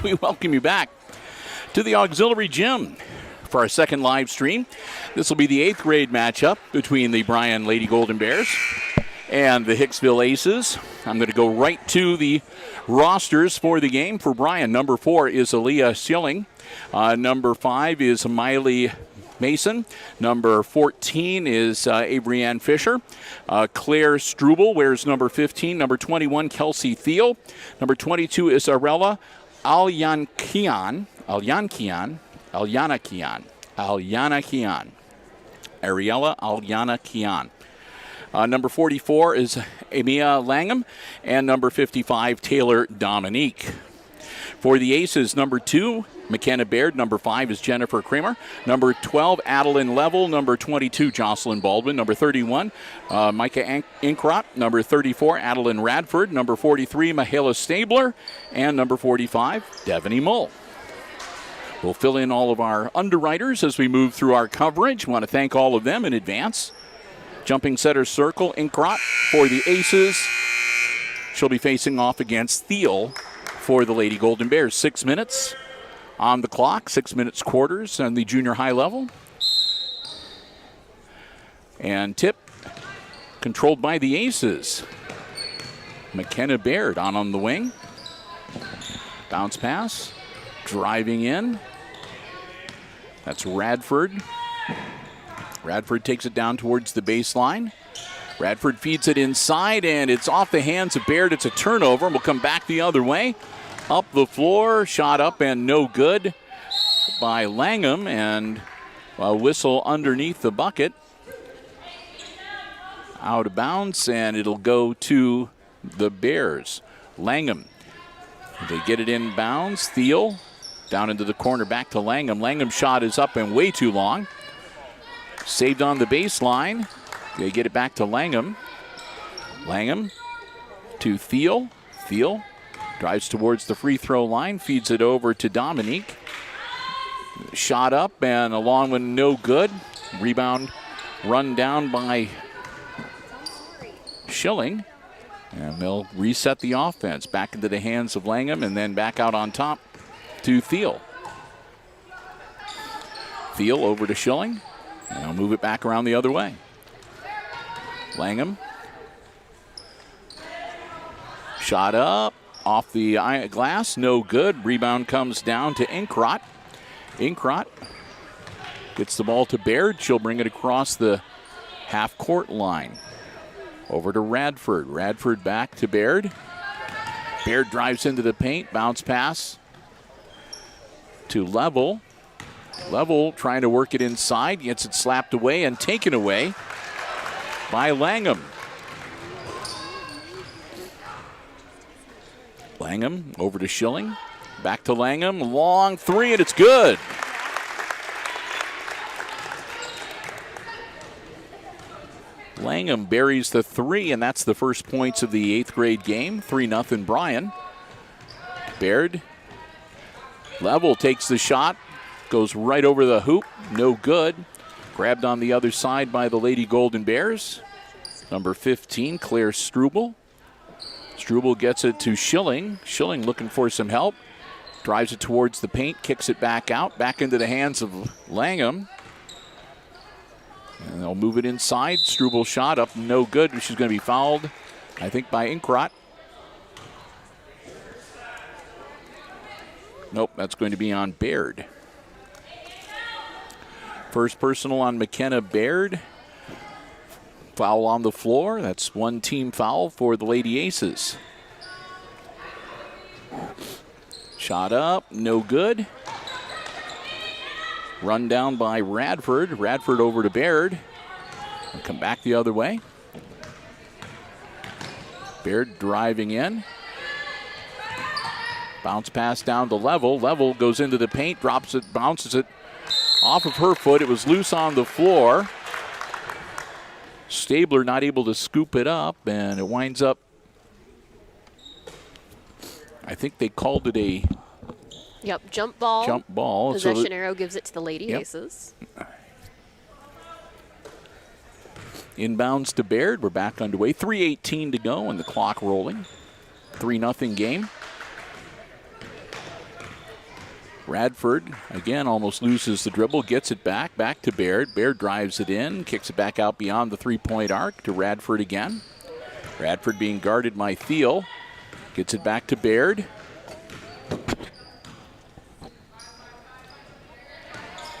we welcome you back to the auxiliary gym for our second live stream. This will be the 8th grade matchup between the Bryan Lady Golden Bears and the Hicksville Aces. I'm going to go right to the rosters for the game. For Bryan, number 4 is Aaliyah Schilling. Number 5 is Miley Mason. Number 14 is Avery Ann Fisher. Claire Struble wears number 15. Number 21, Kelsey Thiel. Number 22 is Arella Alyanakian. Ariella Alyanakian. Number 44 is Emia Langham. And number 55, Taylor Dominique. For the Aces, number 2, McKenna Baird. Number 5 is Jennifer Kramer. Number 12, Adeline Level. Number 22, Jocelyn Baldwin. Number 31, Micah Inkrot. Number 34, Adeline Radford. Number 43, Mahala Stabler. And number 45, Devaney Mull. We'll fill in all of our underwriters as we move through our coverage. We want to thank all of them in advance. Jumping setter circle, Inkrot for the Aces. She'll be facing off against Thiel for the Lady Golden Bears. 6 minutes on the clock, 6 minutes quarters on the junior high level. And tip controlled by the Aces. McKenna Baird on the wing. Bounce pass, driving in. That's Radford. Radford takes it down towards the baseline. Radford feeds it inside, and it's off the hands of Baird. It's a turnover, and we'll come back the other way. Up the floor, shot up and no good by Langham, and a whistle underneath the bucket. Out of bounds, and it'll go to the Bears. Langham, they get it in bounds. Thiel down into the corner, back to Langham. Langham's shot is up and way too long. Saved on the baseline. They get it back to Langham. Langham to Thiel. Thiel drives towards the free throw line, feeds it over to Dominique. Shot up and a long one, no good. Rebound run down by Schilling. And they'll reset the offense back into the hands of Langham and then back out on top to Thiel. Thiel over to Schilling. And they'll move it back around the other way. Langham. Shot up. Off the glass, no good. Rebound comes down to Inkrot. Inkrot gets the ball to Baird. She'll bring it across the half-court line. Over to Radford. Radford back to Baird. Baird drives into the paint. Bounce pass to Level. Level trying to work it inside. Gets it slapped away and taken away by Langham. Langham over to Schilling. Back to Langham. Long three, and it's good. Langham buries the three, and that's the first points of the 8th grade game. 3-0 Bryan. Baird. Level takes the shot. Goes right over the hoop. No good. Grabbed on the other side by the Lady Golden Bears. Number 15, Claire Struble. Struble gets it to Schilling. Schilling looking for some help. Drives it towards the paint, kicks it back out, back into the hands of Langham. And they'll move it inside. Struble shot up, no good. She's going to be fouled, I think, by Inkrot. Nope, that's going to be on Baird. First personal on McKenna Baird. Foul on the floor. That's one team foul for the Lady Aces. Shot up, no good. Run down by Radford. Radford over to Baird. We'll come back the other way. Baird driving in. Bounce pass down to Level. Level goes into the paint, drops it, bounces it off of her foot. It was loose on the floor. Stabler not able to scoop it up, and it winds up, I think they called it a jump ball. Jump ball. Possession arrow gives it to the Lady Aces. Inbounds to Baird. We're back underway. 3:18 to go and the clock rolling. 3-0 game. Radford, again, almost loses the dribble, gets it back to Baird. Baird drives it in, kicks it back out beyond the three-point arc to Radford again. Radford being guarded by Thiel. Gets it back to Baird.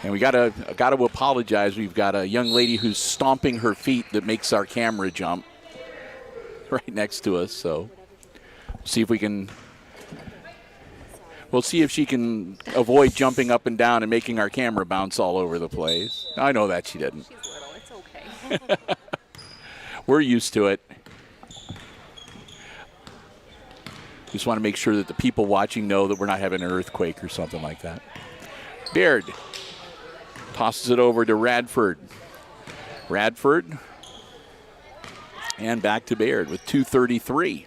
And we gotta apologize. We've got a young lady who's stomping her feet that makes our camera jump right next to us. So see if we can. We'll see if she can avoid jumping up and down and making our camera bounce all over the place. I know that she didn't. She's little. It's okay. We're used to it. Just want to make sure that the people watching know that we're not having an earthquake or something like that. Baird tosses it over to Radford. Radford and back to Baird with 2:33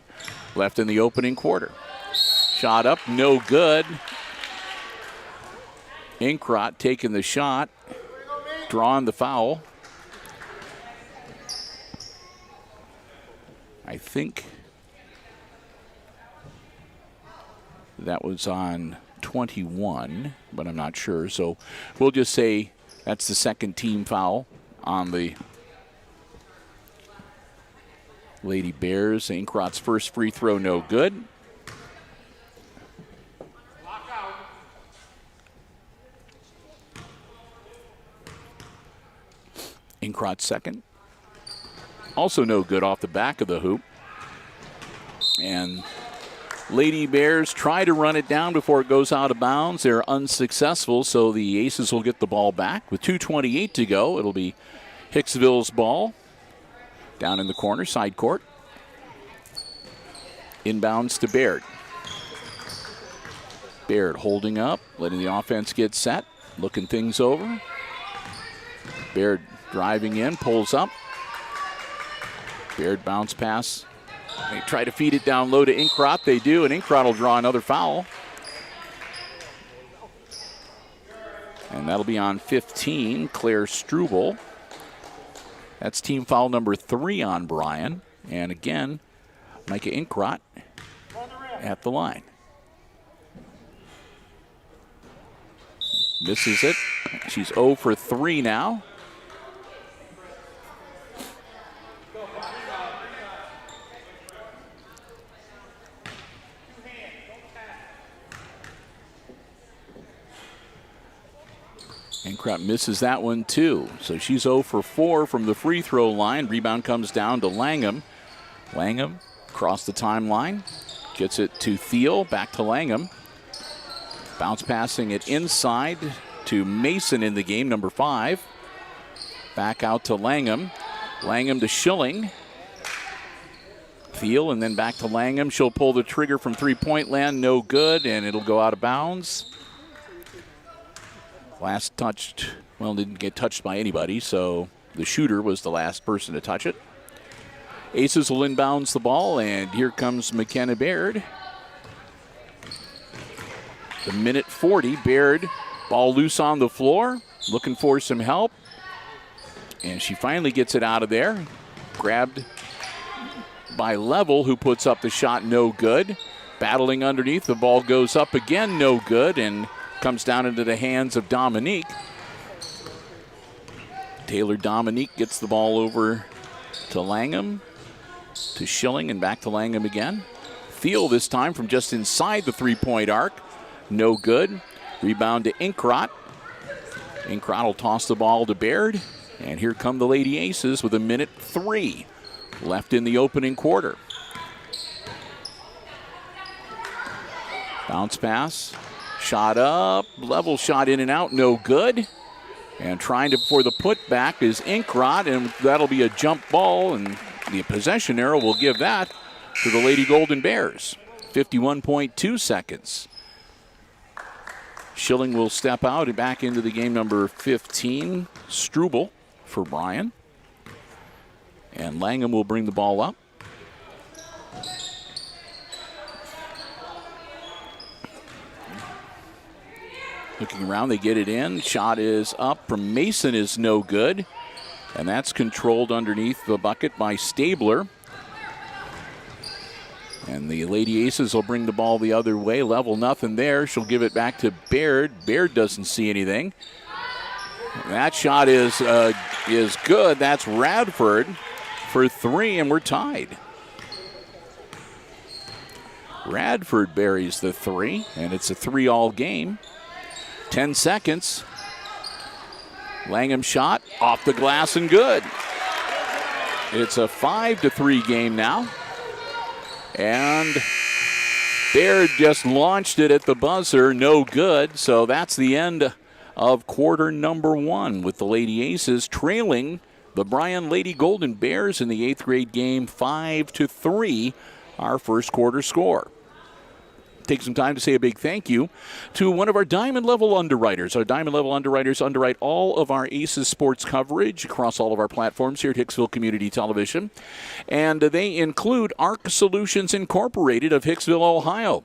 left in the opening quarter. Shot up, no good. Inkrot taking the shot, drawing the foul. I think that was on 21, but I'm not sure. So we'll just say that's the second team foul on the Lady Bears. Inkrot's first free throw, no good. Inkrot's second. Also no good off the back of the hoop. And Lady Bears try to run it down before it goes out of bounds. They're unsuccessful, so the Aces will get the ball back. With 2:28 to go, it'll be Hicksville's ball down in the corner, side court. Inbounds to Baird. Baird holding up, letting the offense get set, looking things over. Baird driving in, pulls up. Baird bounce pass. They try to feed it down low to Inkrot. They do, and Inkrot will draw another foul. And that'll be on 15, Claire Struble. That's team foul number 3 on Bryan. And again, Micah Inkrot at the line. Misses it. She's 0 for 3 now. Inkrot misses that one too. So she's 0 for 4 from the free throw line. Rebound comes down to Langham. Langham across the timeline. Gets it to Thiel. Back to Langham. Bounce passing it inside to Mason in the game, number 5. Back out to Langham. Langham to Schilling. Thiel and then back to Langham. She'll pull the trigger from three-point land. No good, and it'll go out of bounds. Last touched, well, didn't get touched by anybody, so the shooter was the last person to touch it. Aces will inbounds the ball, and here comes McKenna Baird. The minute 40, Baird, ball loose on the floor, looking for some help. And she finally gets it out of there. Grabbed by Level, who puts up the shot, no good. Battling underneath, the ball goes up again, no good, and comes down into the hands of Dominique. Taylor Dominique gets the ball over to Langham, to Schilling, and back to Langham again. Thiel this time from just inside the three-point arc. No good. Rebound to Inkrot. Inkrot will toss the ball to Baird. And here come the Lady Aces with a minute 3 left in the opening quarter. Bounce pass. Shot up, Level shot in and out, no good. And trying to for the putback is Inkrot, and that'll be a jump ball, and the possession arrow will give that to the Lady Golden Bears. 51.2 seconds. Schilling will step out and back into the game, number 15, Struble for Bryan. And Langham will bring the ball up. Looking around, they get it in. Shot is up from Mason is no good. And that's controlled underneath the bucket by Stabler. And the Lady Aces will bring the ball the other way. Level nothing there. She'll give it back to Baird. Baird doesn't see anything. That shot is good. That's Radford for 3, and we're tied. Radford buries the 3, and it's a 3-all game. 10 seconds. Langham shot off the glass and good. It's a 5-3 game now. And Baird just launched it at the buzzer, no good. So that's the end of quarter number 1 with the Lady Aces trailing the Bryan Lady Golden Bears in the 8th grade game 5-3, our first quarter score. Take some time to say a big thank you to one of our Diamond Level underwriters. Our Diamond Level underwriters underwrite all of our Aces sports coverage across all of our platforms here at Hicksville Community Television. And they include ARC Solutions Incorporated of Hicksville, Ohio.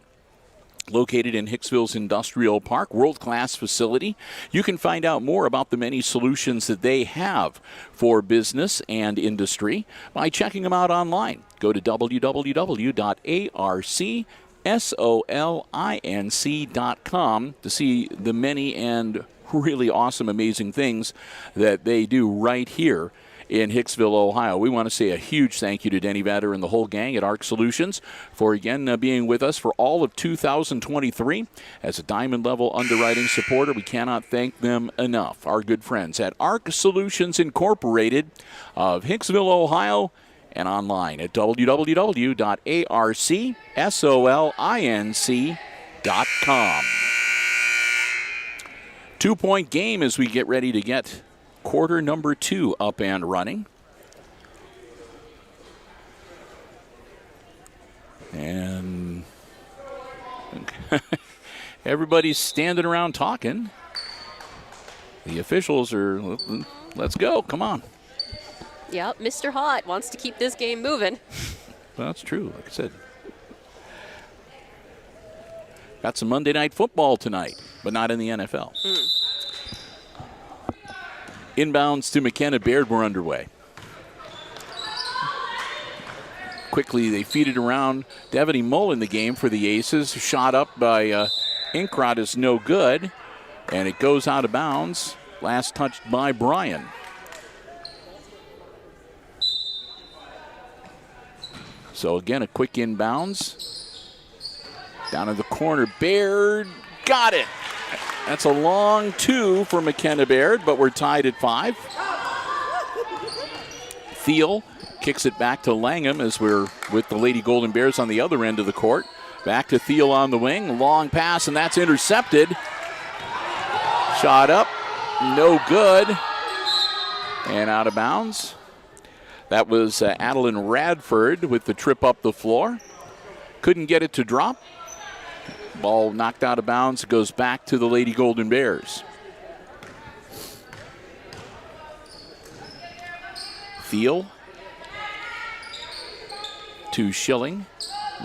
Located in Hicksville's Industrial Park, world-class facility. You can find out more about the many solutions that they have for business and industry by checking them out online. Go to www.arcsolinc.com to see the many and really awesome, amazing things that they do right here in Hicksville, Ohio. We want to say a huge thank you to Denny Vader and the whole gang at ARC Solutions for, again, being with us for all of 2023. As a Diamond Level underwriting supporter, we cannot thank them enough. Our good friends at ARC Solutions Incorporated of Hicksville, Ohio, and online at www.arcsolinc.com. 2-point game as we get ready to get quarter number 2 up and running. And everybody's standing around talking. The officials are, let's go, come on. Yep, Mr. Hot wants to keep this game moving. Well, that's true, like I said. Got some Monday Night Football tonight, but not in the NFL. Inbounds to McKenna. Baird, we're underway. Quickly, they feed it around. Devaney Mull in the game for the Aces. Shot up by Inkrot is no good, and it goes out of bounds. Last touched by Bryan. So again, a quick inbounds. Down in the corner, Baird got it. That's a long 2 for McKenna Baird, but we're tied at 5. Thiel kicks it back to Langham as we're with the Lady Golden Bears on the other end of the court. Back to Thiel on the wing. Long pass, and that's intercepted. Shot up, no good. And out of bounds. That was Adeline Radford with the trip up the floor. Couldn't get it to drop. Ball knocked out of bounds. It goes back to the Lady Golden Bears. Thiel to Schilling.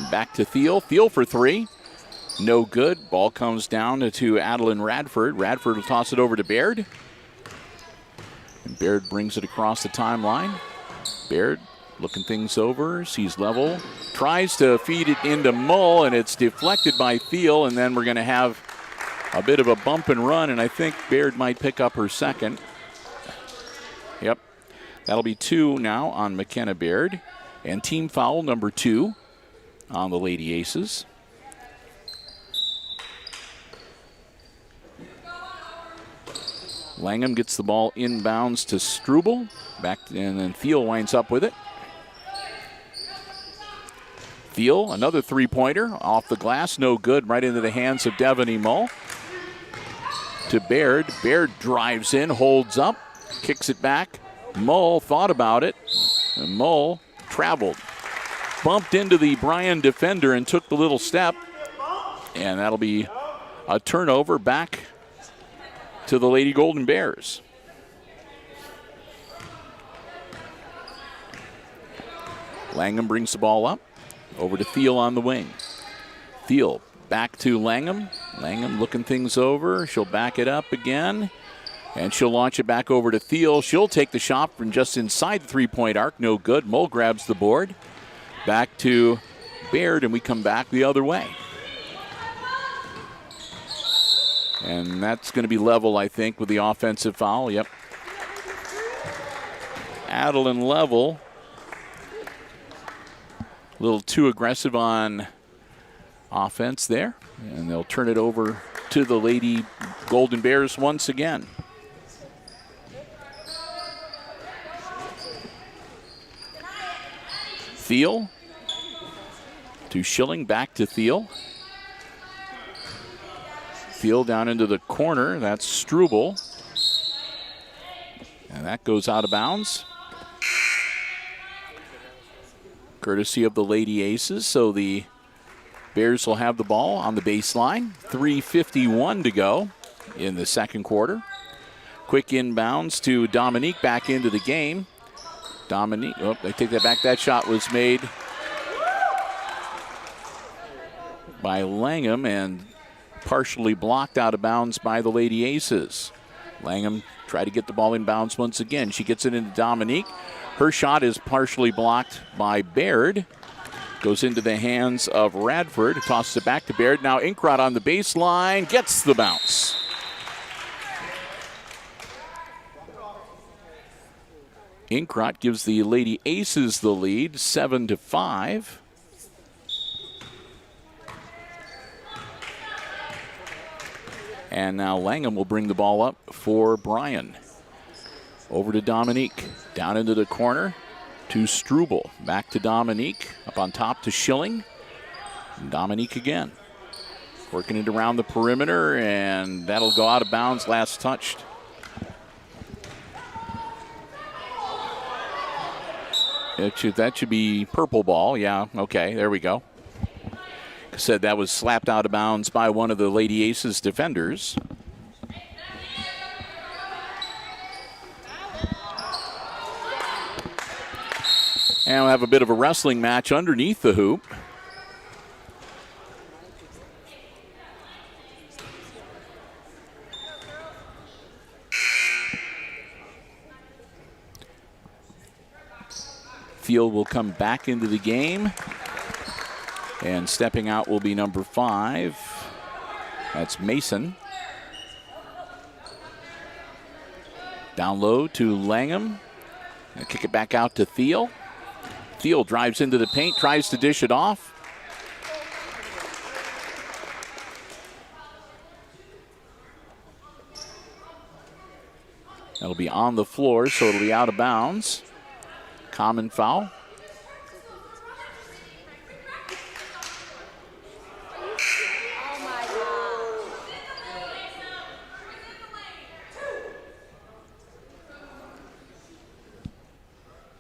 Back to Thiel. Thiel for 3. No good. Ball comes down to Adeline Radford. Radford will toss it over to Baird. And Baird brings it across the timeline. Baird looking things over, sees level, tries to feed it into Mull, and it's deflected by Thiel, and then we're going to have a bit of a bump and run, and I think Baird might pick up her second. Yep, that'll be 2 now on McKenna Baird, and team foul number 2 on the Lady Aces. Langham gets the ball inbounds to Struble, back, and then Thiel winds up with it. Thiel, another 3-pointer off the glass, no good, right into the hands of Devaney Mull. To Baird. Baird drives in, holds up, kicks it back. Mull thought about it, and Mull traveled. Bumped into the Bryan defender and took the little step, and that'll be a turnover back to the Lady Golden Bears. Langham brings the ball up. Over to Thiel on the wing. Thiel back to Langham. Langham looking things over. She'll back it up again. And she'll launch it back over to Thiel. She'll take the shot from just inside the 3-point arc. No good. Mull grabs the board. Back to Baird, and we come back the other way. And that's going to be level, I think, with the offensive foul. Yep. Adeline level. A little too aggressive on offense there. And they'll turn it over to the Lady Golden Bears once again. Thiel to Schilling, back to Thiel. Thiel down into the corner. That's Struble. And that goes out of bounds. Courtesy of the Lady Aces. So the Bears will have the ball on the baseline. 3:51 to go in the second quarter. Quick inbounds to Dominique, back into the game. Dominique, oh, they take that back. That shot was made by Langham and partially blocked out of bounds by the Lady Aces. Langham tried to get the ball in bounds once again. She gets it into Dominique. Her shot is partially blocked by Baird. Goes into the hands of Radford. Tosses it back to Baird. Now Inkrot on the baseline. Gets the bounce. Inkrot gives the Lady Aces the lead, 7-5. And now Langham will bring the ball up for Bryan. Over to Dominique. Down into the corner to Struble. Back to Dominique. Up on top to Schilling. Dominique again. Working it around the perimeter, and that'll go out of bounds. Last touched. That should be purple ball. Yeah, okay, there we go. Said that was slapped out of bounds by one of the Lady Aces defenders. And we'll have a bit of a wrestling match underneath the hoop. Field will come back into the game. And stepping out will be number 5. That's Mason. Down low to Langham. And kick it back out to Thiel. Thiel drives into the paint, tries to dish it off. That'll be on the floor, so it'll be out of bounds. Common foul.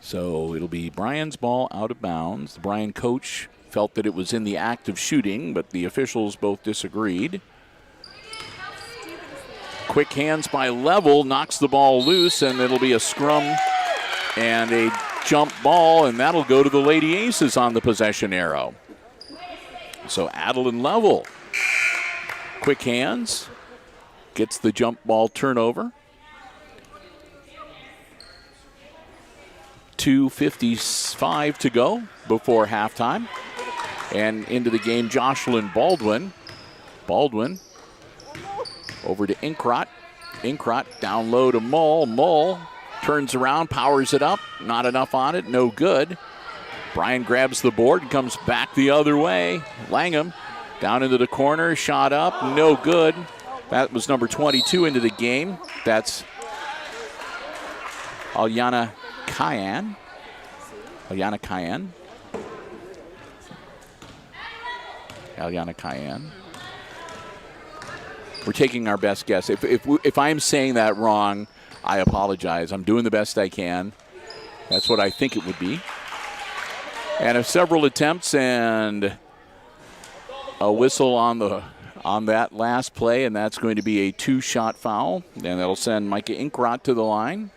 So it'll be Bryan's ball out of bounds. The Bryan coach felt that it was in the act of shooting, but the officials both disagreed. Quick hands by Level, knocks the ball loose, and it'll be a scrum and a jump ball, and that'll go to the Lady Aces on the possession arrow. So Adeline Level, quick hands, gets the jump ball turnover. 2:55 to go before halftime. And into the game, Jocelyn Baldwin. Baldwin over to Inkrot. Inkrot down low to Mull. Mull turns around, powers it up. Not enough on it, no good. Bryan grabs the board and comes back the other way. Langham down into the corner, shot up, no good. That was number 22 into the game. That's Alyana Cayenne. Alyana Cayenne. Alyana Cayenne. We're taking our best guess. If I'm saying that wrong, I apologize. I'm doing the best I can. That's what I think it would be. And several attempts and a whistle on that last play, and that's going to be a 2-shot foul, and that'll send Micah Inkrot to the line.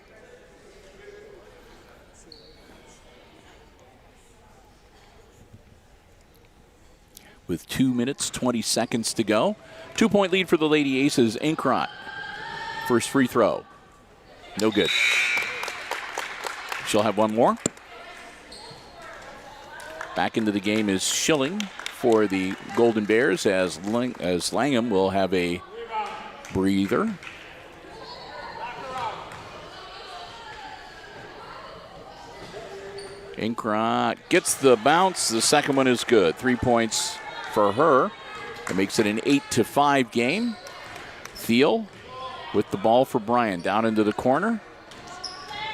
With 2 minutes, 20 seconds to go. 2-point lead for the Lady Aces. Inkrot, first free throw. No good. She'll have one more. Back into the game is Schilling for the Golden Bears as Langham will have a breather. Inkrot gets the bounce. The second one is good. 3 points for her. That makes it an 8-5 game. Thiel with the ball for Bryan. Down into the corner.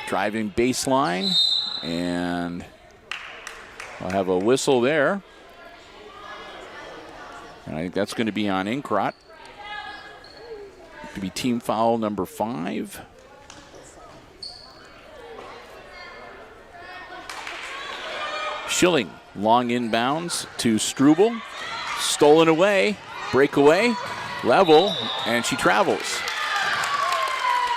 Driving baseline. And I'll have a whistle there. And I think that's going to be on Inkrot. It could be team foul number 5. Schilling, long inbounds to Struble. Stolen away, breakaway, level, and she travels.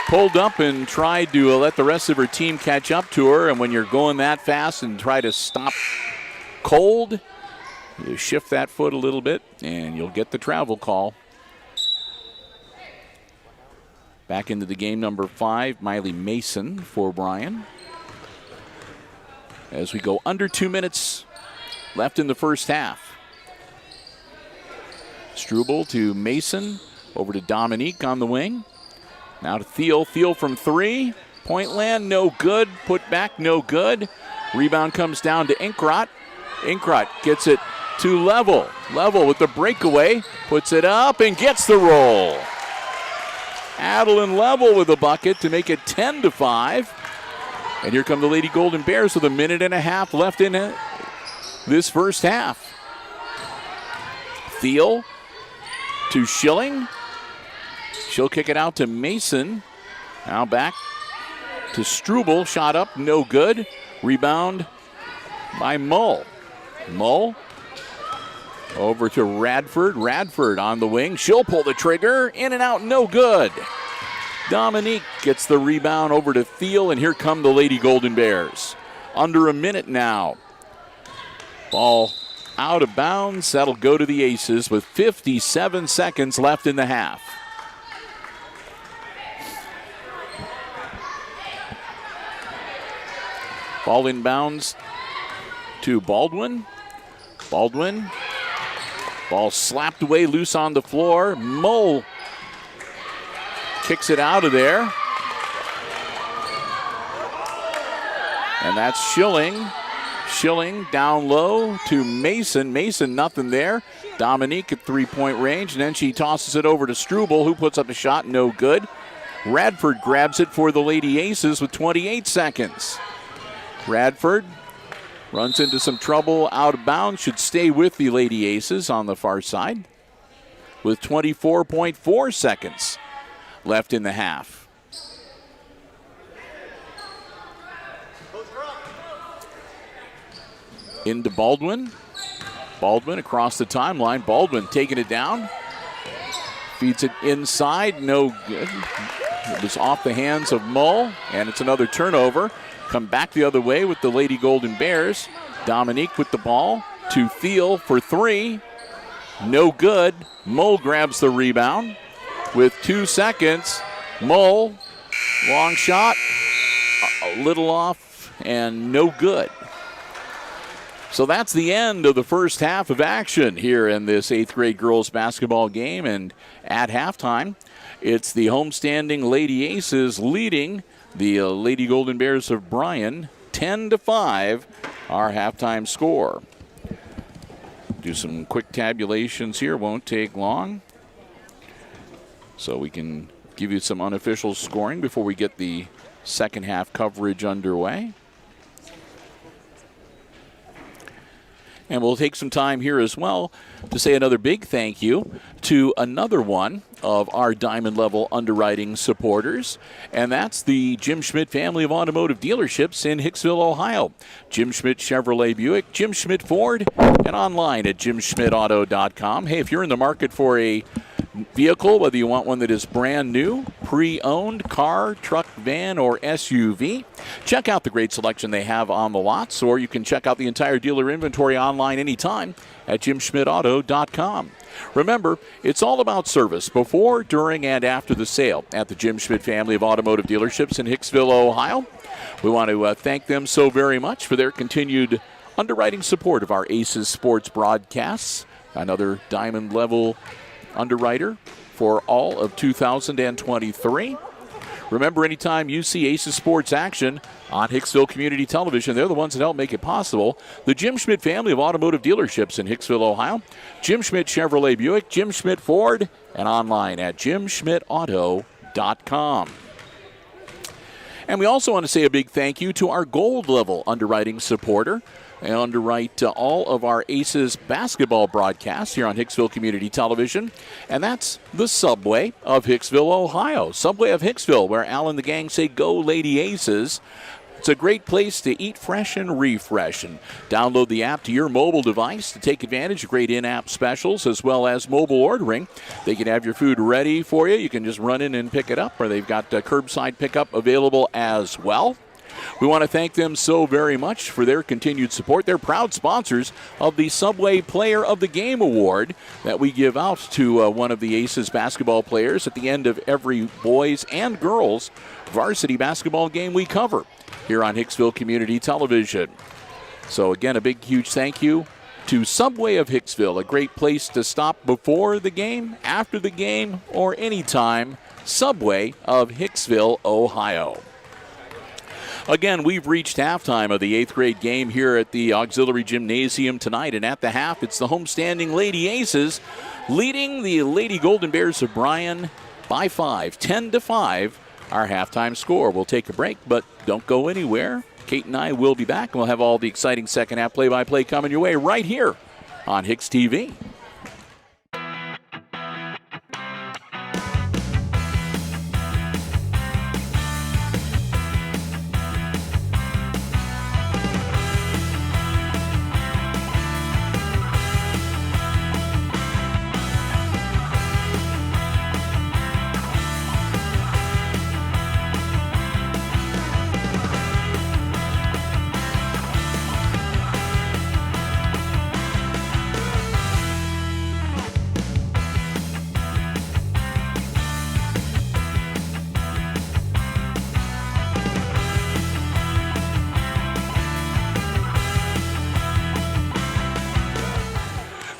Pulled up and tried to let the rest of her team catch up to her, and when you're going that fast and try to stop cold, you shift that foot a little bit, and you'll get the travel call. Back into the game, number 5, Miley Mason for Bryan. As we go under 2 minutes left in the first half. Struble to Mason, over to Dominique on the wing. Now to Thiel. Thiel from 3. Point land, no good. Put back, no good. Rebound comes down to Inkrot. Inkrot gets it to Level. Level with the breakaway. Puts it up and gets the roll. Adeline Level with a bucket to make it 10-5. And here come the Lady Golden Bears with a minute and a half left in this first half. Thiel to Schilling. She'll kick it out to Mason. Now back to Struble. Shot up, no good. Rebound by Mull. Mull over to Radford. Radford on the wing. She'll pull the trigger. In and out, no good. Dominique gets the rebound over to Thiel, and here come the Lady Golden Bears. Under a minute now. Ball out of bounds. That'll go to the Aces with 57 seconds left in the half. Ball inbounds to Baldwin. Baldwin. Ball slapped away loose on the floor. Mull kicks it out of there. And that's Schilling. Schilling down low to Mason. Mason, nothing there. Dominique at three-point range. And then she tosses it over to Struble, who puts up a shot, no good. Radford grabs it for the Lady Aces with 28 seconds. Radford runs into some trouble out of bounds. Should stay with the Lady Aces on the far side with 24.4 seconds left in the half. Into Baldwin. Baldwin across the timeline. Baldwin taking it down. Feeds it inside. No good. It was off the hands of Mull, and it's another turnover. Come back the other way with the Lady Golden Bears. Dominique with the ball to Thiel for 3. No good. Mull grabs the rebound with 2 seconds. Mull, long shot, a little off, and no good. So that's the end of the first half of action here in this 8th grade girls basketball game. And at halftime, it's the homestanding Lady Aces leading the Lady Golden Bears of Bryan 10-5, our halftime score. Do some quick tabulations here, won't take long. So we can give you some unofficial scoring before we get the second half coverage underway. And we'll take some time here as well to say another big thank you to another one of our Diamond Level underwriting supporters, and that's the Jim Schmidt family of automotive dealerships in Hicksville, Ohio. Jim Schmidt Chevrolet Buick, Jim Schmidt Ford, and online at jimschmidtauto.com. Hey, if you're in the market for a vehicle, whether you want one that is brand new, pre-owned, car, truck, van, or SUV, check out the great selection they have on the lots, or you can check out the entire dealer inventory online anytime at jimschmidtauto.com. Remember, it's all about service before, during, and after the sale at the Jim Schmidt family of automotive dealerships in Hicksville, Ohio. We want to thank them so very much for their continued underwriting support of our Aces Sports broadcasts. Another diamond level underwriter for all of 2023. Remember, anytime you see Aces Sports action on Hicksville Community Television, they're the ones that help make it possible. The Jim Schmidt family of automotive dealerships in Hicksville, Ohio. Jim Schmidt Chevrolet Buick, Jim Schmidt Ford, and online at jimschmidtauto.com. And we also want to say a big thank you to our gold level underwriting supporter. They underwrite all of our Aces basketball broadcasts here on Hicksville Community Television. And that's the Subway of Hicksville, Ohio. Subway of Hicksville, where Al and the gang say, "Go Lady Aces." It's a great place to eat fresh and refresh. And download the app to your mobile device to take advantage of great in-app specials as well as mobile ordering. They can have your food ready for you. You can just run in and pick it up, or they've got curbside pickup available as well. We want to thank them so very much for their continued support. They're proud sponsors of the Subway Player of the Game Award that we give out to one of the Aces basketball players at the end of every boys and girls varsity basketball game we cover here on Hicksville Community Television. So again, a big, huge thank you to Subway of Hicksville, a great place to stop before the game, after the game, or anytime. Subway of Hicksville, Ohio. Again, we've reached halftime of the 8th grade game here at the Auxiliary Gymnasium tonight. And at the half, it's the homestanding Lady Aces leading the Lady Golden Bears of Bryan by 5, 10-5, our halftime score. We'll take a break, but don't go anywhere. Kate and I will be back, and we'll have all the exciting second half play-by-play coming your way right here on HIX-TV.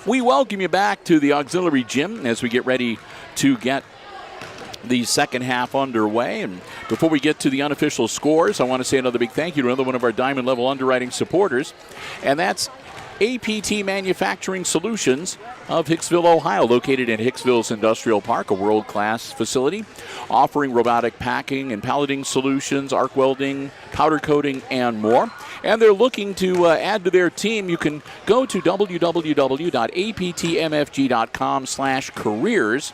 We welcome you back to the Auxiliary Gym as we get ready to get the second half underway. And before we get to the unofficial scores, I want to say another big thank you to another one of our diamond level underwriting supporters, and that's APT Manufacturing Solutions of Hicksville, Ohio, located in Hicksville's Industrial Park, a world-class facility offering robotic packing and palleting solutions, arc welding, powder coating, and more. And they're looking to add to their team. You can go to www.aptmfg.com/careers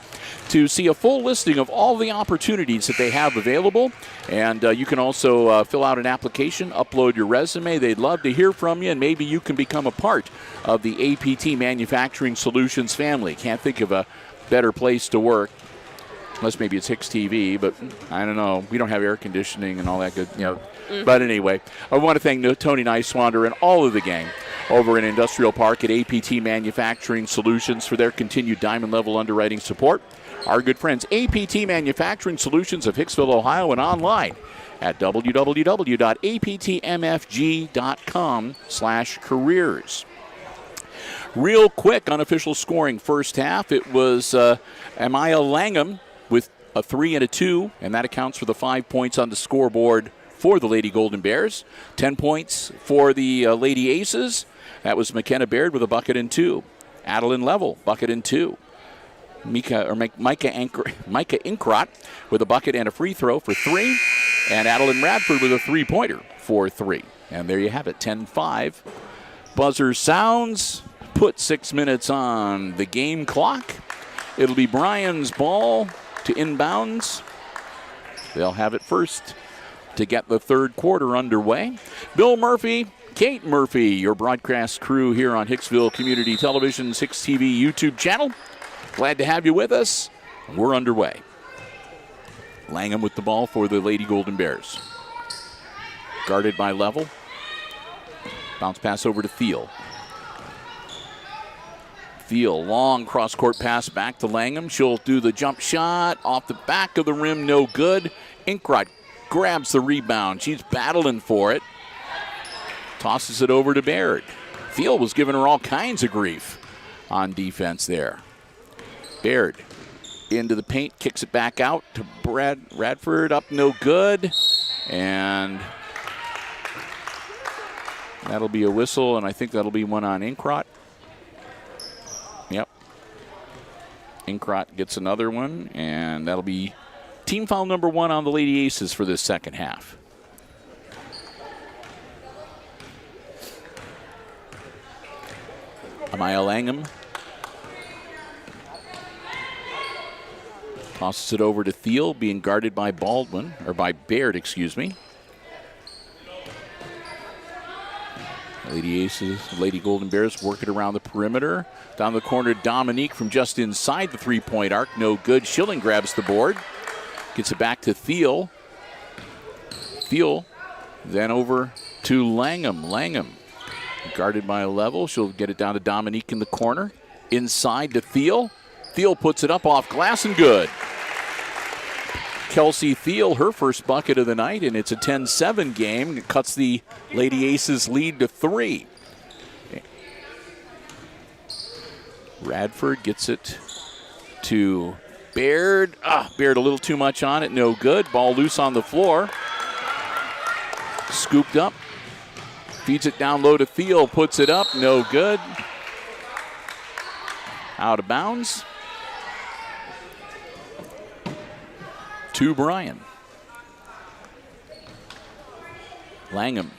to see a full listing of all the opportunities that they have available. And you can also fill out an application, upload your resume. They'd love to hear from you, and maybe you can become a part of the APT Manufacturing Solutions family. Can't think of a better place to work. Unless maybe it's HIX-TV, but I don't know. We don't have air conditioning and all that good, But anyway, I want to thank Tony Niswander and all of the gang over in Industrial Park at APT Manufacturing Solutions for their continued diamond level underwriting support. Our good friends, APT Manufacturing Solutions of Hicksville, Ohio, and online at www.aptmfg.com/careers. Real quick, unofficial scoring first half. It was Amaya Langham with a 3 and a 2, and that accounts for the 5 points on the scoreboard for the Lady Golden Bears. 10 points for the Lady Aces. That was McKenna Baird with a bucket and 2. Adeline Level, bucket and 2. Micah Inkrot with a bucket and a free throw for 3. And Adeline Radford with a three-pointer for 3. And there you have it, 10-5. Buzzer sounds. Put 6 minutes on the game clock. It'll be Bryan's ball to inbounds. They'll have it first to get the third quarter underway. Bill Murphy, Kate Murphy, your broadcast crew here on Hicksville Community Television's HIX-TV YouTube channel. Glad to have you with us. We're underway. Langham with the ball for the Lady Golden Bears. Guarded by Level. Bounce pass over to Thiel. Thiel, long cross-court pass back to Langham. She'll do the jump shot off the back of the rim, no good. Inkrot grabs the rebound. She's battling for it. tosses it over to Baird. Thiel was giving her all kinds of grief on defense there. Baird into the paint, kicks it back out to Radford, up no good. And that'll be a whistle, and I think that'll be one on Inkrot. Yep. Inkrot gets another one, and that'll be team foul number 1 on the Lady Aces for this second half. Amaya Langham tosses it over to Thiel, being guarded by Baird, excuse me. Lady Aces, Lady Golden Bears work it around the perimeter. Down the corner, Dominique from just inside the three-point arc. No good. Schilling grabs the board. Gets it back to Thiel. Thiel then over to Langham. Langham guarded by a level. She'll get it down to Dominique in the corner. Inside to Thiel. Thiel puts it up off glass and good. Kelsey Thiel, her first bucket of the night, and it's a 10-7 game. It cuts the Lady Aces lead to 3. Radford gets it to Baird. Baird a little too much on it, no good. Ball loose on the floor. Scooped up. Feeds it down low to Thiel, puts it up, no good. Out of bounds. To Bryan. Langham.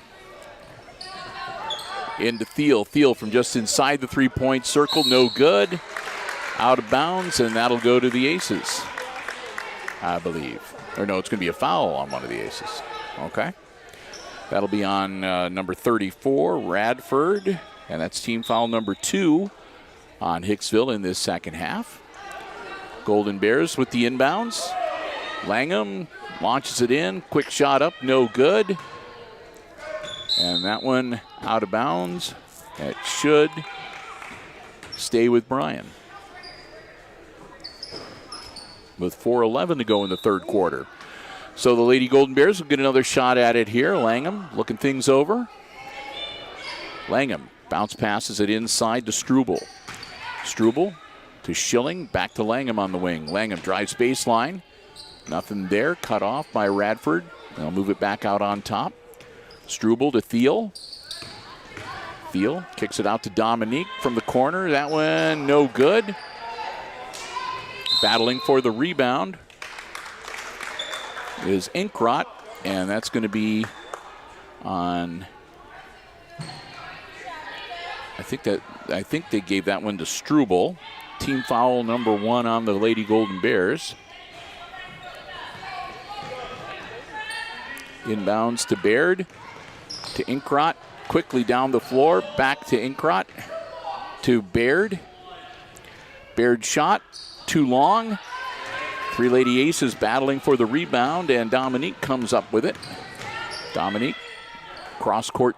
Into Thiel. Thiel from just inside the three-point circle. No good. Out of bounds, and that'll go to the Aces, I believe. Or no, it's going to be a foul on one of the Aces. Okay. That'll be on number 34, Radford. And that's team foul number 2 on Hicksville in this second half. Golden Bears with the inbounds. Langham launches it in. Quick shot up, no good. And that one out of bounds. It should stay with Bryan. With 4:11 to go in the third quarter. So the Lady Golden Bears will get another shot at it here. Langham looking things over. Langham bounce passes it inside to Struble. Struble to Schilling. Back to Langham on the wing. Langham drives baseline. Nothing there. Cut off by Radford. They'll move it back out on top. Struble to Thiel. Thiel kicks it out to Dominique from the corner. That one no good. Battling for the rebound is Inkrot, and that's going to be on. I think they gave that one to Struble. Team foul number 1 on the Lady Golden Bears. Inbounds to Baird, to Inkrot, quickly down the floor, back to Inkrot, to Baird. Baird shot, too long. 3 Lady Aces battling for the rebound, and Dominique comes up with it. Dominique, cross court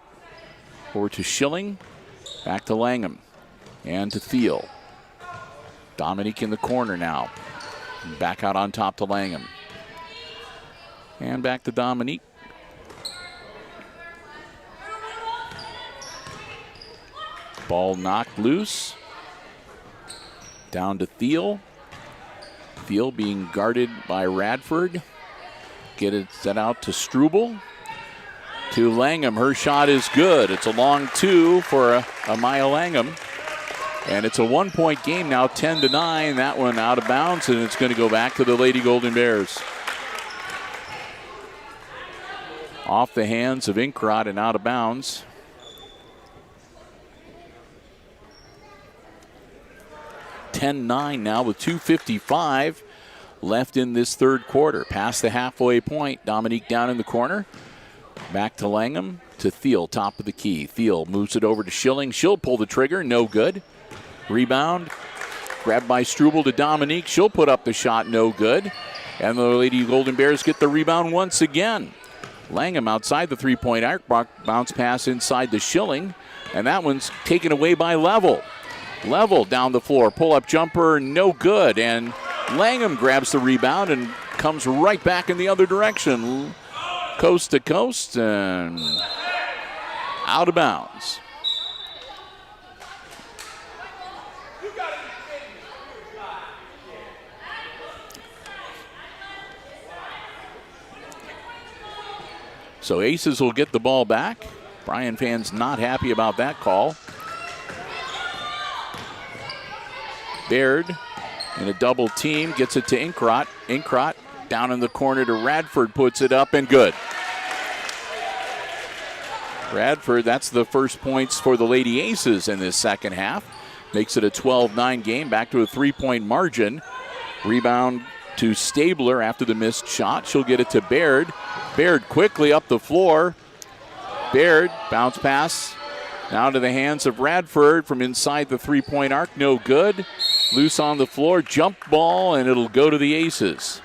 over to Schilling, back to Langham, and to Thiel. Dominique in the corner now. Back out on top to Langham. And back to Dominique. Ball knocked loose. Down to Thiel. Thiel being guarded by Radford. Get it set out to Struble. To Langham. Her shot is good. It's a long 2 for Amaya Langham. And it's a 1-point game now, 10-9. That one out of bounds, and it's going to go back to the Lady Golden Bears. Off the hands of Inkrot and out of bounds. (10-9) now with 2:55 left in this third quarter. Past the halfway point. Dominique down in the corner. Back to Langham, to Thiel, top of the key. Thiel moves it over to Schilling. She'll pull the trigger, no good. Rebound, grabbed by Struble to Dominique. She'll put up the shot, no good. And the Lady Golden Bears get the rebound once again. Langham outside the three-point arc, bounce pass inside to Schilling. And that one's taken away by Level. Level down the floor, pull-up jumper, no good. And Langham grabs the rebound and comes right back in the other direction. Coast to coast and out of bounds. So Aces will get the ball back. Bryan fans not happy about that call. Baird in a double team gets it to Inkrot. Inkrot down in the corner to Radford, puts it up and good. Radford, that's the first points for the Lady Aces in this second half. Makes it a 12-9 game, back to a 3-point margin. Rebound to Stabler after the missed shot. She'll get it to Baird. Baird quickly up the floor. Baird, bounce pass. Now to the hands of Radford from inside the three-point arc. No good. Loose on the floor. Jump ball, and it'll go to the Aces.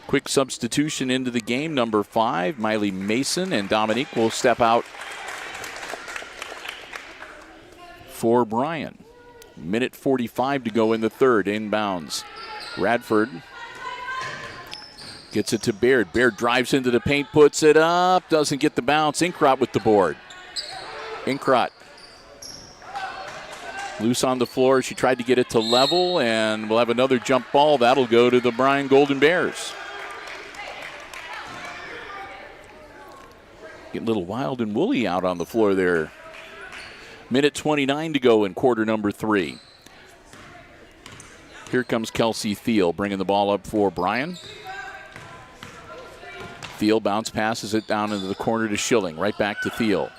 Quick substitution into the game. Number 5, Miley Mason, and Dominique will step out for Bryan. Minute 45 to go in the third. Inbounds. Radford gets it to Baird. Baird drives into the paint, puts it up, doesn't get the bounce. Inkrot with the board. Inkrot loose on the floor. She tried to get it to level, and we'll have another jump ball. That'll go to the Bryan Golden Bears. Get a little wild and woolly out on the floor there. Minute 29 to go in quarter number 3. Here comes Kelsey Thiel bringing the ball up for Bryan. Thiel bounce passes it down into the corner to Schilling. Right back to Thiel.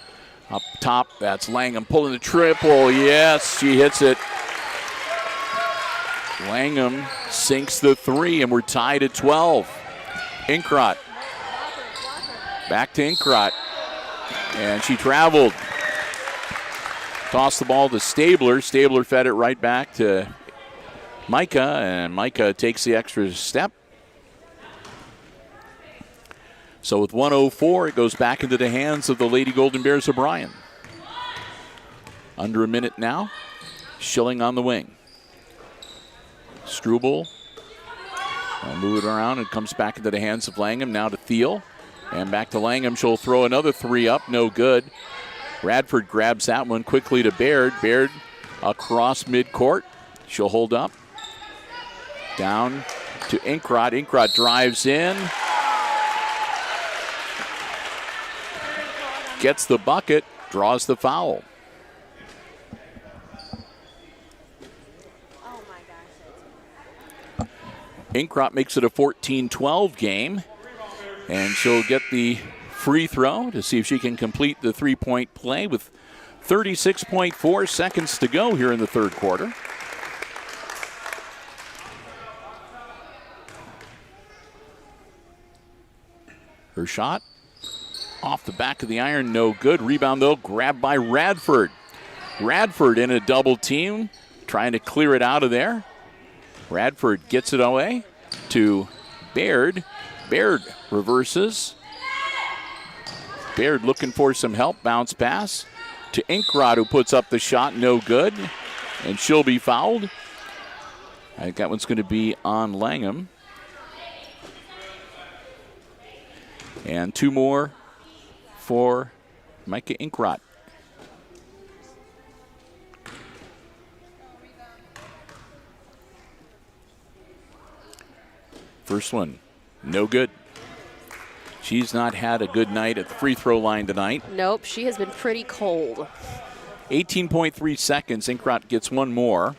Up top, that's Langham pulling the triple. Yes, she hits it. Langham sinks the 3, and we're tied at 12. Inkrot. Back to Inkrot. And she traveled. Tossed the ball to Stabler. Stabler fed it right back to Micah, and Micah takes the extra step. So with 1:04, it goes back into the hands of the Lady Golden Bears of Bryan. Under a minute now. Schilling on the wing. Struble will move it around and comes back into the hands of Langham. Now to Thiel. And back to Langham. She'll throw another 3 up. No good. Radford grabs that one quickly to Baird. Baird across midcourt. She'll hold up. Down to Inkrot. Inkrot drives in. Gets the bucket. Draws the foul. Inkrot makes it a 14-12 game. And she'll get the free throw to see if she can complete the three-point play with 36.4 seconds to go here in the third quarter. Her shot off the back of the iron, no good. Rebound, though, grabbed by Radford. Radford in a double team, trying to clear it out of there. Radford gets it away to Baird. Baird reverses. Baird looking for some help. Bounce pass to Inkrot, who puts up the shot. No good. And she'll be fouled. I think that one's going to be on Langham. And 2 more for Micah Inkrot. First one, no good. She's not had a good night at the free throw line tonight. Nope, she has been pretty cold. 18.3 seconds. Inkrot gets one more.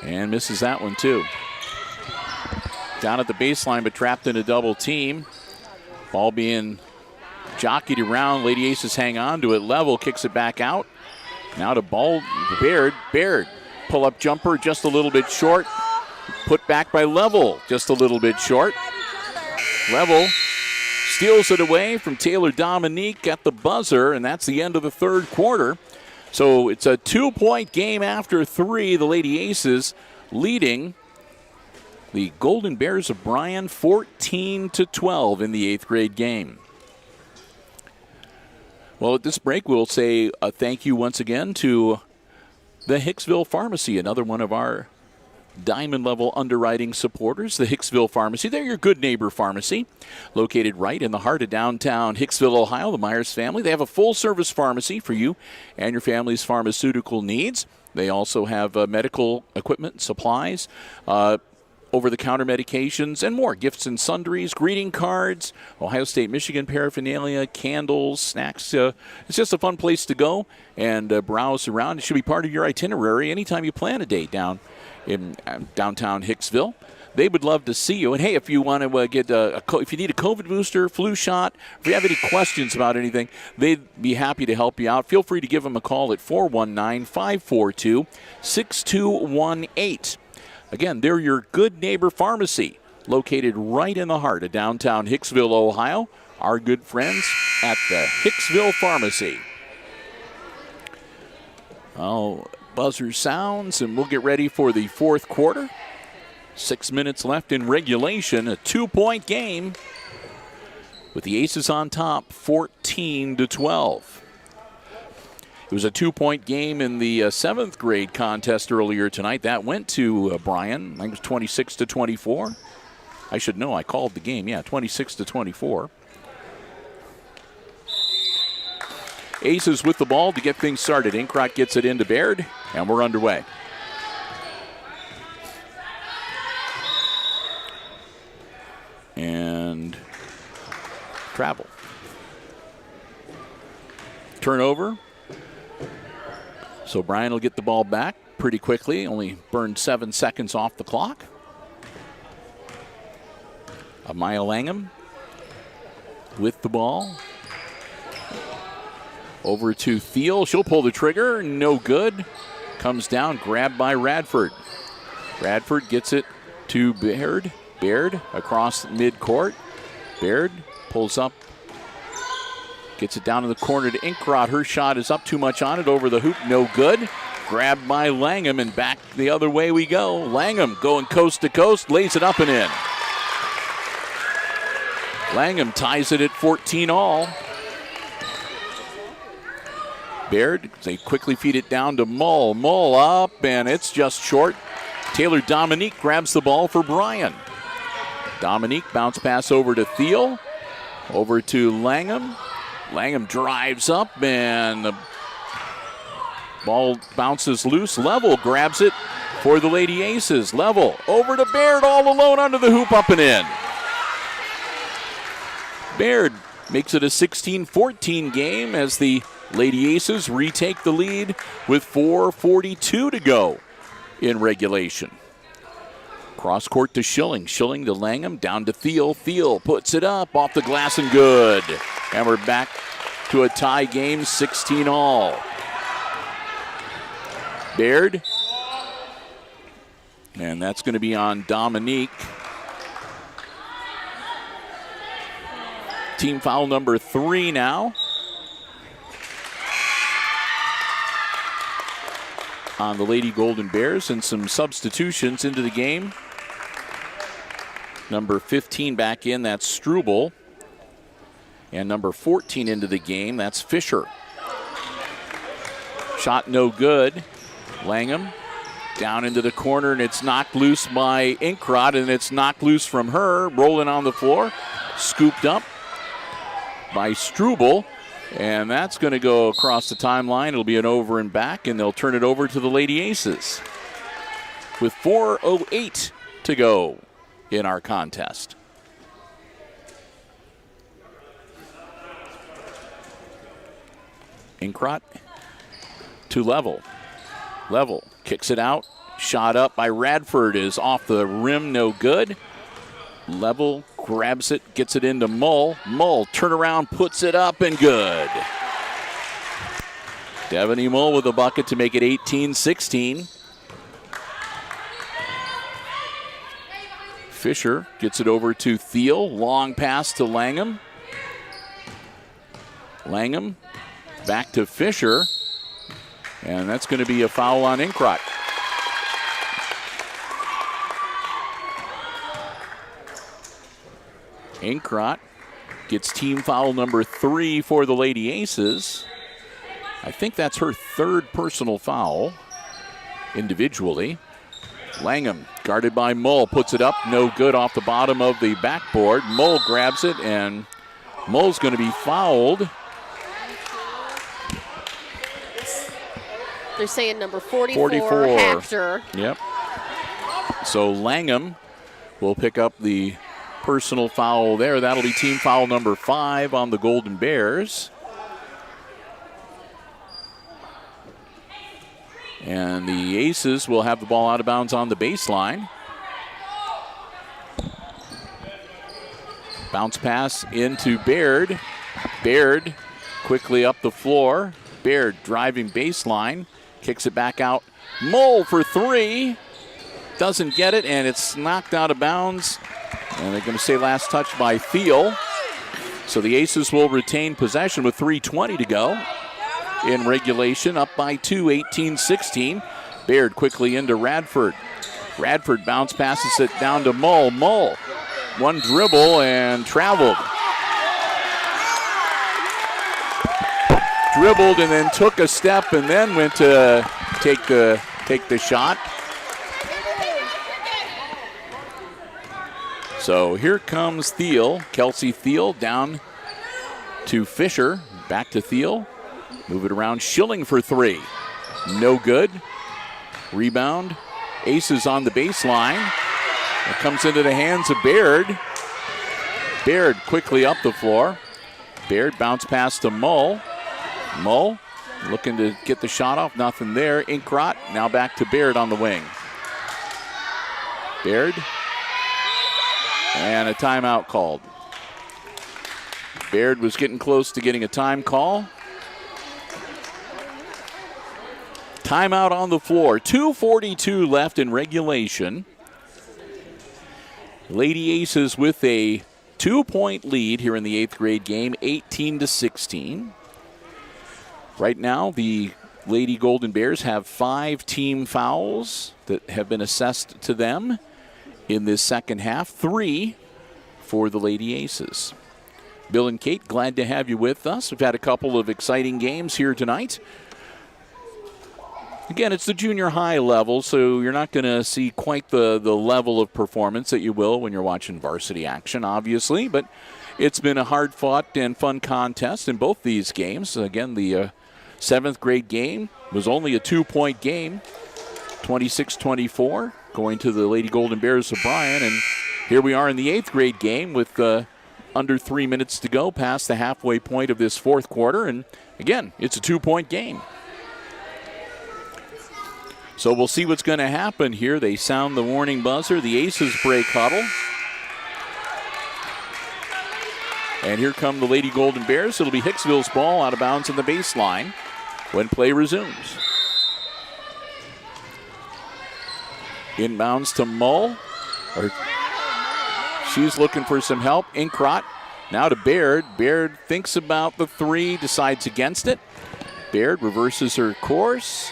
And misses that one too. Down at the baseline, but trapped in a double team. Ball being jockeyed around. Lady Aces hang on to it. Level kicks it back out. Now to Baird. Baird. Pull-up jumper just a little bit short. Put back by Level just a little bit short. Level steals it away from Taylor Dominique at the buzzer, and that's the end of the third quarter. So it's a 2-point game after 3. The Lady Aces leading the Golden Bears of Bryan 14-12 in the 8th grade game. Well, at this break, we'll say a thank you once again to the Hicksville Pharmacy, another one of our diamond level underwriting supporters, the Hicksville Pharmacy. They're your good neighbor pharmacy, located right in the heart of downtown Hicksville, Ohio. The Myers family. They have a full-service pharmacy for you and your family's pharmaceutical needs. They also have medical equipment, supplies, over-the-counter medications, and more. Gifts and sundries, greeting cards, Ohio State, Michigan paraphernalia, candles, snacks. It's just a fun place to go and browse around. It should be part of your itinerary anytime you plan a date down in downtown Hicksville. They would love to see you. And, hey, if you want to get if you need a COVID booster, flu shot, if you have any questions about anything, they'd be happy to help you out. Feel free to give them a call at 419-542-6218. Again, they're your good neighbor pharmacy, located right in the heart of downtown Hicksville, Ohio. Our good friends at the Hicksville Pharmacy. Oh, buzzer sounds, and we'll get ready for the fourth quarter. 6 minutes left in regulation, a 2-point game with the Aces on top, 14-12. It was a 2-point game in the 7th grade contest earlier tonight. That went to Bryan. I think it was 26-24. I should know. I called the game. Yeah, 26-24. Aces with the ball to get things started. Inkrot gets it into Baird, and we're underway. And travel. Turnover. So Bryan will get the ball back pretty quickly. Only burned 7 seconds off the clock. Amaya Langham with the ball. Over to Thiel. She'll pull the trigger. No good. Comes down. Grabbed by Radford. Radford gets it to Baird. Baird across midcourt. Baird pulls up. Gets it down in the corner to Inkrot. Her shot is up too much on it. Over the hoop. No good. Grabbed by Langham, and back the other way we go. Langham going coast to coast. Lays it up and in. Langham ties it at 14 all. Baird, they quickly feed it down to Mull. Mull up, and it's just short. Taylor Dominique grabs the ball for Bryan. Dominique bounce pass over to Thiel. Over to Langham. Langham drives up, and the ball bounces loose. Level grabs it for the Lady Aces. Level over to Baird, all alone under the hoop, up and in. Baird makes it a 16-14 game as the Lady Aces retake the lead with 4:42 to go in regulation. Cross court to Schilling. Schilling to Langham. Down to Thiel. Thiel puts it up off the glass and good. And we're back to a tie game, 16 all. Baird. And that's going to be on Dominique. Team foul number 3 now. On the Lady Golden Bears, and some substitutions into the game. Number 15 back in, that's Struble. And number 14 into the game, that's Fisher. Shot no good. Langham down into the corner, and it's knocked loose by Inkrot, and it's knocked loose from her. Rolling on the floor. Scooped up by Struble. And that's going to go across the timeline. It'll be an over and back, and they'll turn it over to the Lady Aces with 4:08 to go in our contest. Inkrot to Level. Level kicks it out. Shot up by Radford is off the rim, no good. Level grabs it, gets it into Mull. Mull turnaround, puts it up, and good. Devaney Mull with a bucket to make it 18-16. Fisher gets it over to Thiel. Long pass to Langham. Langham back to Fisher. And that's going to be a foul on Inkrot. Inkrot gets team foul number 3 for the Lady Aces. I think that's her 3rd personal foul individually. Langham guarded by Mull, puts it up, no good off the bottom of the backboard. Mull grabs it, and Mull's going to be fouled. They're saying number 44. Hector. Yep. So Langham will pick up the personal foul there. That'll be team foul number 5 on the Golden Bears. And the Aces will have the ball out of bounds on the baseline. Bounce pass into Baird. Baird quickly up the floor. Baird driving baseline. Kicks it back out. Mull for 3. Doesn't get it, and it's knocked out of bounds. And they're going to say last touch by Thiel. So the Aces will retain possession with 3:20 to go in regulation, up by 2, 18-16. Baird quickly into Radford. Radford bounce passes it down to Mull. Mull, one dribble and traveled. Dribbled and then took a step and then went to take the shot. So here comes Thiel. Kelsey Thiel down to Fisher. Back to Thiel. Move it around. Schilling for 3. No good. Rebound. Aces on the baseline. It comes into the hands of Baird. Baird quickly up the floor. Baird bounce pass to Mull. Mull looking to get the shot off. Nothing there. Inkrot now back to Baird on the wing. Baird. And a timeout called. Baird was getting close to getting a time call. Timeout on the floor. 2:42 left in regulation. Lady Aces with a 2-point lead here in the 8th grade game, 18-16. Right now, the Lady Golden Bears have 5 team fouls that have been assessed to them in this second half. 3 for the Lady Aces. Bill and Kate, glad to have you with us. We've had a couple of exciting games here tonight. Again, it's the junior high level, so you're not going to see quite the level of performance that you will when you're watching varsity action, obviously. But it's been a hard-fought and fun contest in both these games. Again, the 7th grade game was only a 2-point game, 26-24, going to the Lady Golden Bears of Bryan. And here we are in the 8th grade game with under 3 minutes to go past the halfway point of this 4th quarter. And again, it's a 2-point game. So we'll see what's going to happen here. They sound the warning buzzer. The Aces break huddle. And here come the Lady Golden Bears. It'll be Hicksville's ball out of bounds on the baseline when play resumes. Inbounds to Mull. She's looking for some help. Inkrot now to Baird. Baird thinks about the 3, decides against it. Baird reverses her course.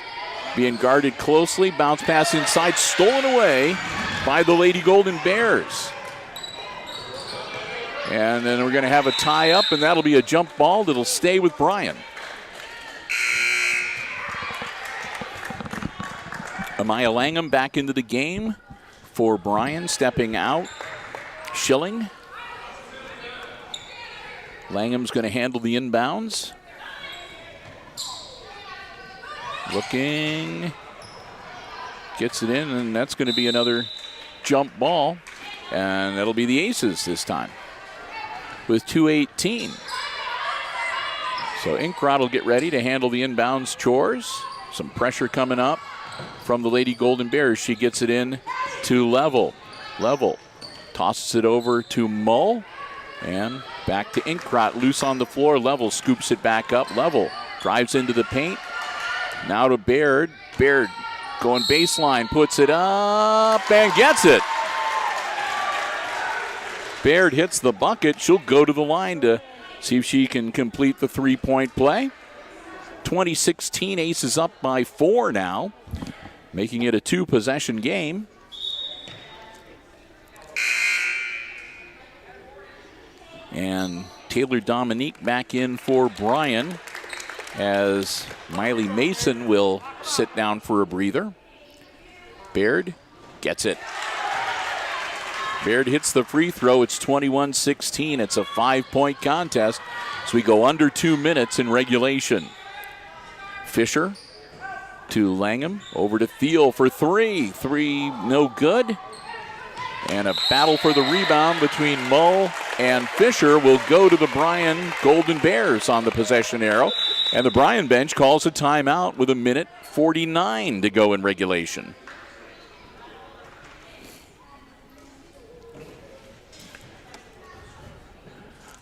Being guarded closely. Bounce pass inside. Stolen away by the Lady Golden Bears. And then we're going to have a tie up, and that'll be a jump ball that'll stay with Bryan. Amaya Langham back into the game for Bryan, stepping out. Schilling. Langham's going to handle the inbounds. Looking. Gets it in, and that's going to be another jump ball. And that'll be the Aces this time with 2:18. So Inkrot will get ready to handle the inbounds chores. Some pressure coming up from the Lady Golden Bears. She gets it in to Level. Level tosses it over to Mull. And back to Inkrot, loose on the floor. Level scoops it back up. Level drives into the paint. Now to Baird. Baird going baseline, puts it up and gets it. Baird hits the bucket. She'll go to the line to see if she can complete the 3-point play. 2016 Aces up by 4 now, making it a 2-possession game. And Taylor Dominique back in for Bryan, as Miley Mason will sit down for a breather. Baird Gets it. Baird hits the free throw. It's 21-16. It's a 5-point contest. So we go under 2 minutes in regulation. Fisher to Langham. Over to Thiel for three. Three no good. And a battle for the rebound between Mull and Fisher will go to the Bryan Golden Bears on the possession arrow. And the Bryan bench calls a timeout with 1:49 to go in regulation.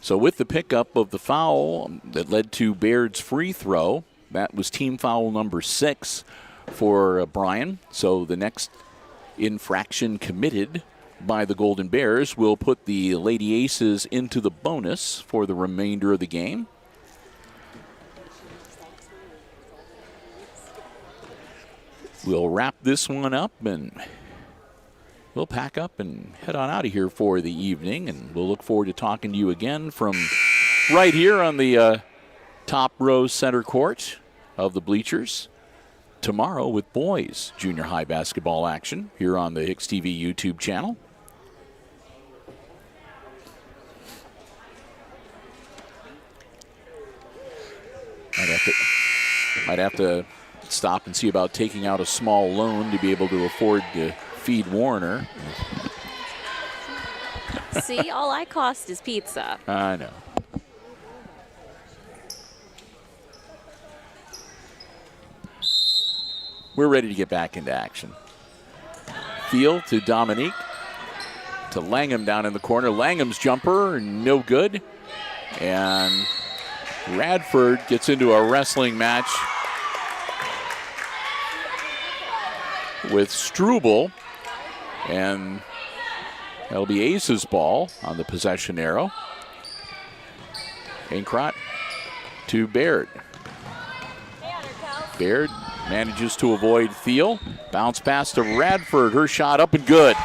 So with the pickup of the foul that led to Baird's free throw, that was team foul number 6 for Bryan. So the next infraction committed by the Golden Bears will put the Lady Aces into the bonus for the remainder of the game. We'll wrap this one up and we'll pack up and head on out of here for the evening, and we'll look forward to talking to you again from right here on the top row center court of the bleachers tomorrow with boys junior high basketball action here on the HIX-TV YouTube channel. Might have to stop and see about taking out a small loan to be able to afford to feed Warner. See, all I cost is pizza. I know. We're ready to get back into action. Thiel to Dominique. To Langham down in the corner. Langham's jumper, no good. And Radford gets into a wrestling match with Struble. And that'll be Ace's ball on the possession arrow. Ainkrot to Baird. Baird manages to avoid Thiel. Bounce pass to Radford. Her shot up and good.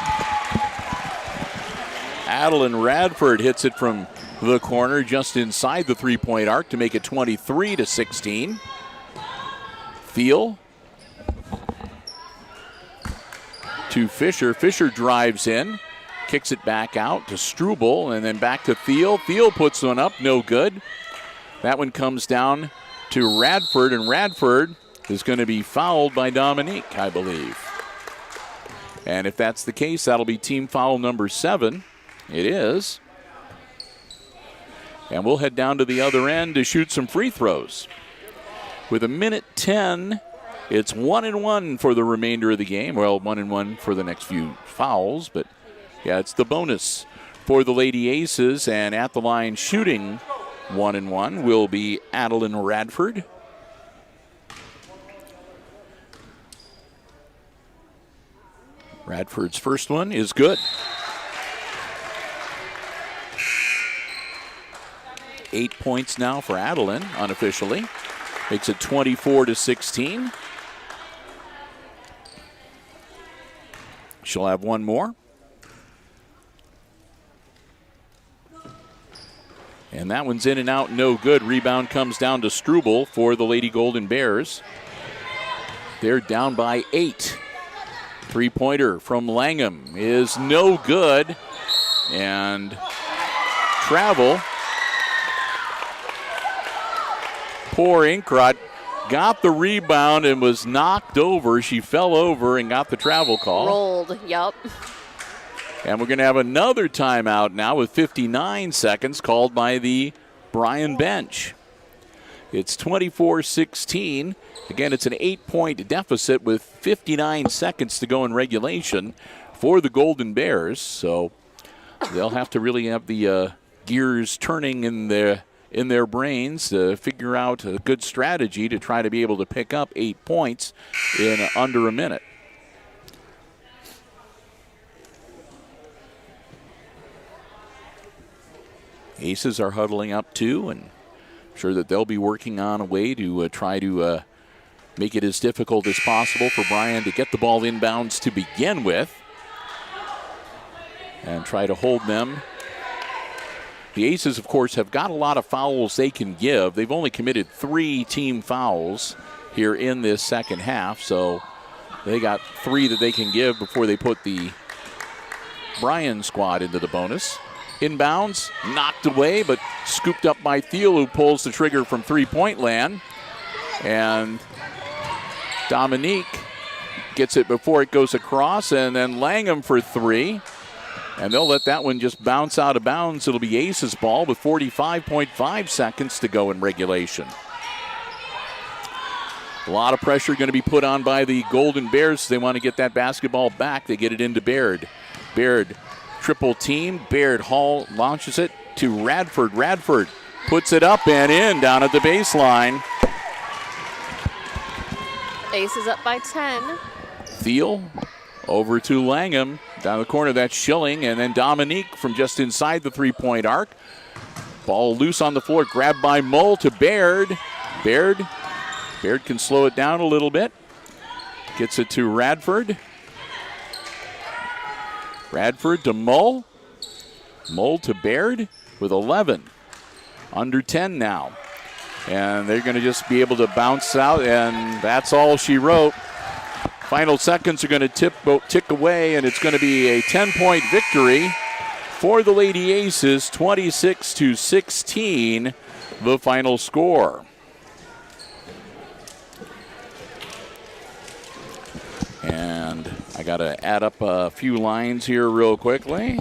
Adeline Radford hits it from the corner just inside the three-point arc to make it 23-16. Thiel to Fisher. Fisher drives in, kicks it back out to Struble, and then back to Thiel. Thiel puts one up, no good. That one comes down to Radford, and Radford is going to be fouled by Dominique, I believe. And if that's the case, that'll be team foul number 7. It is. And we'll head down to the other end to shoot some free throws. With 1:10, it's 1-1 for the remainder of the game. Well, 1-1 for the next few fouls, but yeah, it's the bonus for the Lady Aces. And at the line shooting 1-1 will be Adeline Radford. Radford's first one is good. 8 points now for Adeline, unofficially. Makes it 24-16. She'll have one more. And that one's in and out, no good. Rebound comes down to Struble for the Lady Golden Bears. They're down by 8. Three-pointer from Langham is no good. And travel. Poor Ainkrot got the rebound and was knocked over. She fell over and got the travel call. Rolled, yep. And we're going to have another timeout now with 59 seconds called by the Bryan bench. It's 24-16. Again, it's an 8-point deficit with 59 seconds to go in regulation for the Golden Bears. So they'll have to really have the gears turning in their brains to figure out a good strategy to try to be able to pick up 8 points in under a minute. Aces are huddling up too, and I'm sure that they'll be working on a way to try to make it as difficult as possible for Bryan to get the ball inbounds to begin with and try to hold them. The Aces, of course, have got a lot of fouls they can give. They've only committed 3 team fouls here in this second half, so They got 3 that they can give before they put the Bryan squad into the bonus. Inbounds, knocked away, but scooped up by Thiel, who pulls the trigger from three-point land. And Dominique gets it before it goes across, and then Langham for 3. And they'll let that one just bounce out of bounds. It'll be Ace's ball with 45.5 seconds to go in regulation. A lot of pressure going to be put on by the Golden Bears. They want to get that basketball back. They get it into Baird. Baird triple team. Baird Hall launches it to Radford. Radford puts it up and in down at the baseline. Ace is up by 10. Thiel over to Langham. Down the corner, that's Schilling. And then Dominique from just inside the three-point arc. Ball loose on the floor, grabbed by Mull to Baird. Baird can slow it down a little bit. Gets it to Radford. Radford to Mull. Mull to Baird with 11. Under 10 now. And they're going to just be able to bounce out, and that's all she wrote. Final seconds are going to tick away, and it's going to be a 10-point victory for the Lady Aces, 26-16, the final score. And I got to add up a few lines here real quickly.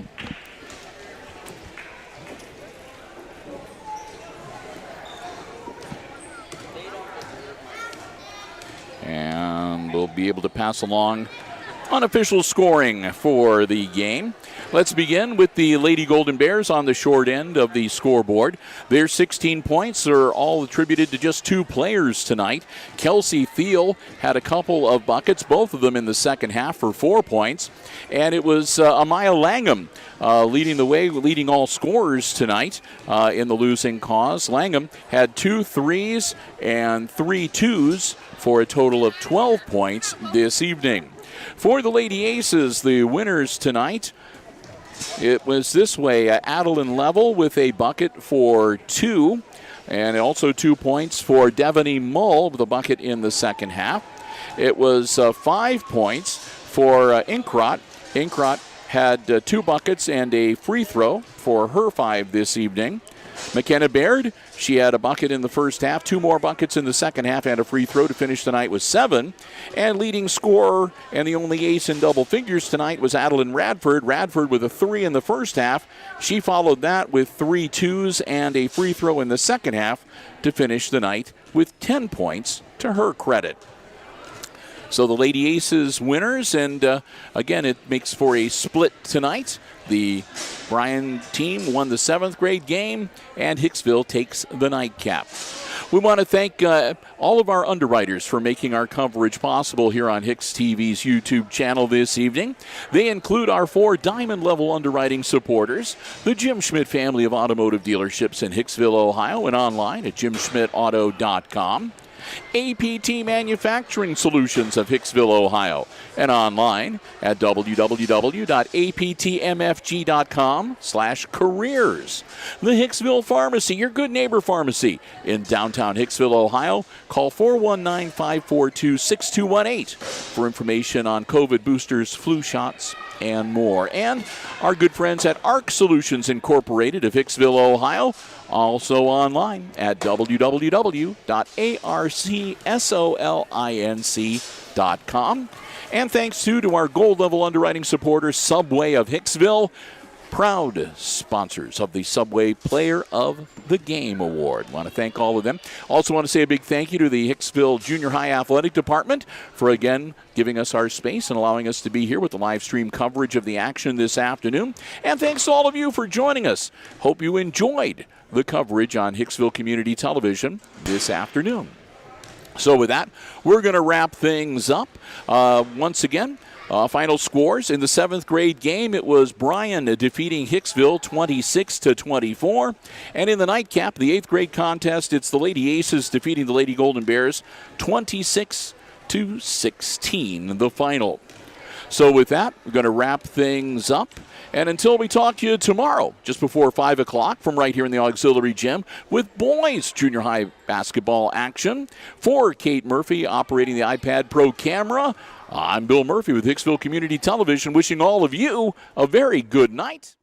And we'll be able to pass along unofficial scoring for the game. Let's begin with the Lady Golden Bears on the short end of the scoreboard. Their 16 points are all attributed to just 2 players tonight. Kelsey Thiel had a couple of buckets, both of them in the second half for 4 points. And it was Amaya Langham leading the way, leading all scorers tonight in the losing cause. Langham had 2 threes and 3 twos for a total of 12 points this evening. For the Lady Aces, the winners tonight, it was this way. Adeline Level with a bucket for 2, and also 2 points for Devaney Mull with a bucket in the second half. It was 5 points for Inkrot. Inkrot had 2 buckets and a free throw for her 5 this evening. McKenna Baird, she had a bucket in the first half, 2 more buckets in the second half, and a free throw to finish the night with 7. And leading scorer and the only ace in double figures tonight was Adeline Radford. Radford with a 3 in the first half. She followed that with 3 twos and a free throw in the second half to finish the night with 10 points to her credit. So the Lady Aces winners, and again, it makes for a split tonight. The Bryan team won the 7th grade game, and Hicksville takes the nightcap. We want to thank all of our underwriters for making our coverage possible here on HIX-TV's YouTube channel this evening. They include our 4 diamond-level underwriting supporters, the Jim Schmidt family of automotive dealerships in Hicksville, Ohio, and online at jimschmidtauto.com. APT Manufacturing Solutions of Hicksville, Ohio, and online at www.aptmfg.com/careers. The Hicksville Pharmacy, your good neighbor pharmacy in downtown Hicksville, Ohio. Call 419-542-6218 for information on COVID boosters, flu shots, and more. And our good friends at ARC Solutions Incorporated of Hicksville, Ohio. Also online at www.arcsolinc.com. And thanks to our gold level underwriting supporter, Subway of Hicksville, proud sponsors of the Subway Player of the Game Award. Want to thank all of them. Also want to say a big thank you to the Hicksville Junior High Athletic Department for again giving us our space and allowing us to be here with the live stream coverage of the action this afternoon. And thanks to all of you for joining us. Hope you enjoyed the coverage on Hicksville Community Television this afternoon. So with that, we're going to wrap things up. Once again, final scores in the 7th grade game, it was Bryan defeating Hicksville 26-24. And in the nightcap, the 8th grade contest, it's the Lady Aces defeating the Lady Golden Bears 26-16, the final. So with that, we're going to wrap things up. And until we talk to you tomorrow, just before 5 o'clock from right here in the auxiliary gym with boys junior high basketball action. For Kate Murphy operating the iPad Pro camera, I'm Bill Murphy with Hicksville Community Television, wishing all of you a very good night.